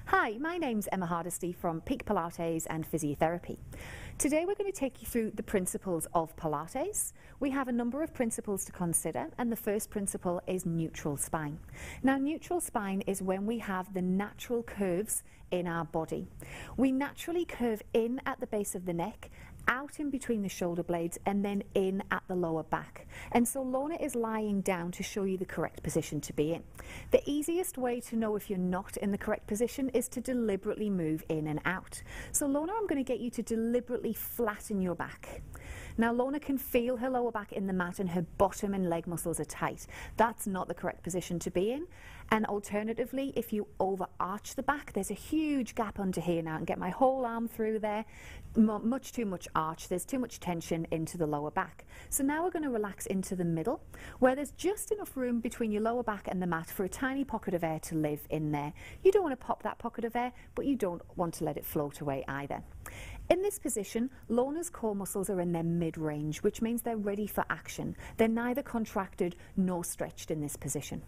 Hi, my name's Emma Hardisty from Peak Pilates and Physiotherapy. Today we're going to take you through the principles of Pilates. We have a number of principles to consider, and the first principle is neutral spine. Now, neutral spine is when we have the natural curves in our body. We naturally curve in at the base of the neck, out in between the shoulder blades, and then in at the lower back. And so Lorna is lying down to show you the correct position to be in. The easiest way to know if you're not in the correct position is to deliberately move in and out. So Lorna, I'm going to get you to deliberately flatten your back. Now Lorna can feel her lower back in the mat and her bottom and leg muscles are tight. That's not the correct position to be in. And alternatively, if you overarch the back, there's a huge gap under here now, and get my whole arm through there. Much too much arch, there's too much tension into the lower back. So now we're going to relax into the middle, where there's just enough room between your lower back and the mat for a tiny pocket of air to live in there. You don't want to pop that pocket of air, but you don't want to let it float away either. In this position, Lorna's core muscles are in their mid-range, which means they're ready for action. They're neither contracted nor stretched in this position.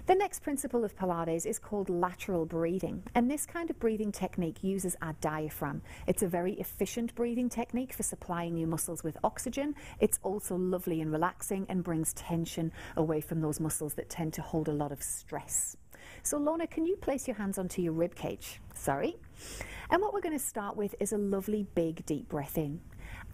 The next principle of Pilates is called lateral breathing, and this kind of breathing technique uses our diaphragm. It's a very efficient breathing technique for supplying your muscles with oxygen. It's also lovely and relaxing and brings tension away from those muscles that tend to hold a lot of stress. So Lorna, can you place your hands onto your rib cage? Sorry. And what we're going to start with is a lovely big deep breath in.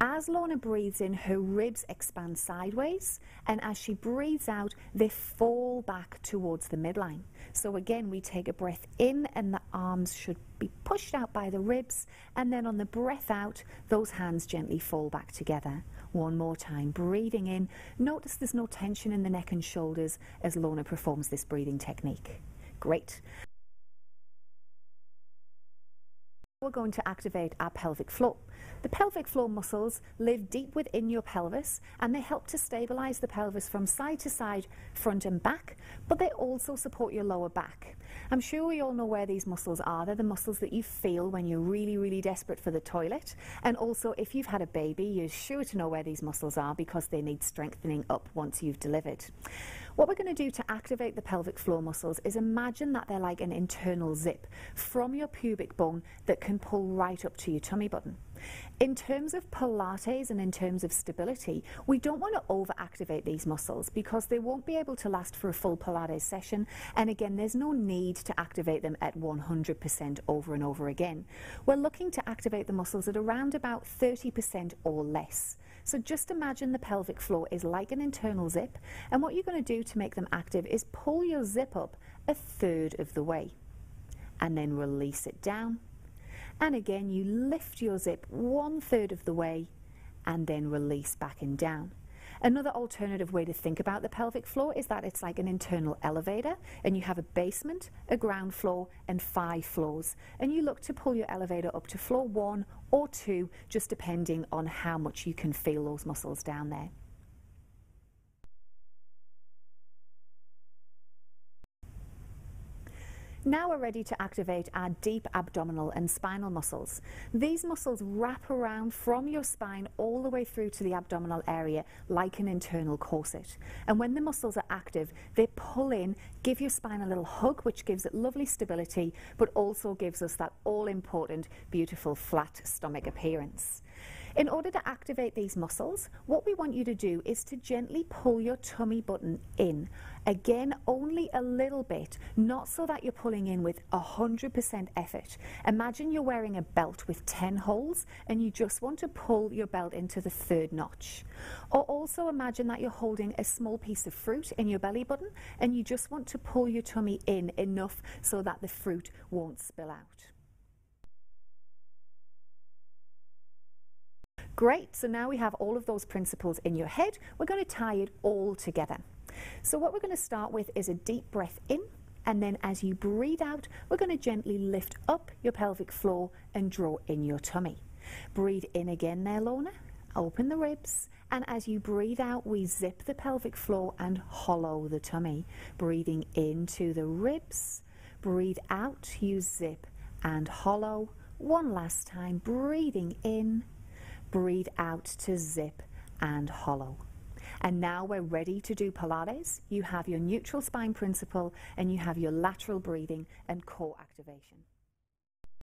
As Lorna breathes in, her ribs expand sideways, and as she breathes out, they fall back towards the midline. So again, we take a breath in and the arms should be pushed out by the ribs, and then on the breath out, those hands gently fall back together. One more time, breathing in. Notice there's no tension in the neck and shoulders as Lorna performs this breathing technique. Great. We're going to activate our pelvic floor. The pelvic floor muscles live deep within your pelvis, and they help to stabilize the pelvis from side to side, front and back, but they also support your lower back. I'm sure we all know where these muscles are. They're the muscles that you feel when you're really desperate for the toilet, and also if you've had a baby, you're sure to know where these muscles are because they need strengthening up once you've delivered. What we're going to do to activate the pelvic floor muscles is imagine that they're like an internal zip from your pubic bone that can pull right up to your tummy button. In terms of Pilates and in terms of stability, we don't want to overactivate these muscles because they won't be able to last for a full Pilates session, and again, there's no need to activate them at 100% over and over again. We're looking to activate the muscles at around about 30% or less. So just imagine the pelvic floor is like an internal zip, and what you're going to do to make them active is pull your zip up a third of the way and then release it down. And again, you lift your zip 1/3 of the way and then release back and down. Another alternative way to think about the pelvic floor is that it's like an internal elevator, and you have a basement, a ground floor, and 5 floors. And you look to pull your elevator up to floor 1 or 2, just depending on how much you can feel those muscles down there. Now we're ready to activate our deep abdominal and spinal muscles. These muscles wrap around from your spine all the way through to the abdominal area like an internal corset. And when the muscles are active, they pull in, give your spine a little hug, which gives it lovely stability, but also gives us that all-important, beautiful, flat stomach appearance. In order to activate these muscles, what we want you to do is to gently pull your tummy button in. Again, only a little bit, not so that you're pulling in with 100% effort. Imagine you're wearing a belt with 10 holes and you just want to pull your belt into the 3rd notch. Or also imagine that you're holding a small piece of fruit in your belly button and you just want to pull your tummy in enough so that the fruit won't spill out. Great, so now we have all of those principles in your head. We're going to tie it all together. So what we're going to start with is a deep breath in, and then as you breathe out, we're going to gently lift up your pelvic floor and draw in your tummy. Breathe in again there, Lorna. Open the ribs, and as you breathe out, we zip the pelvic floor and hollow the tummy. Breathing into the ribs, breathe out, you zip and hollow. One last time, breathing in, breathe out to zip and hollow. And now we're ready to do Pilates. You have your neutral spine principle and you have your lateral breathing and core activation.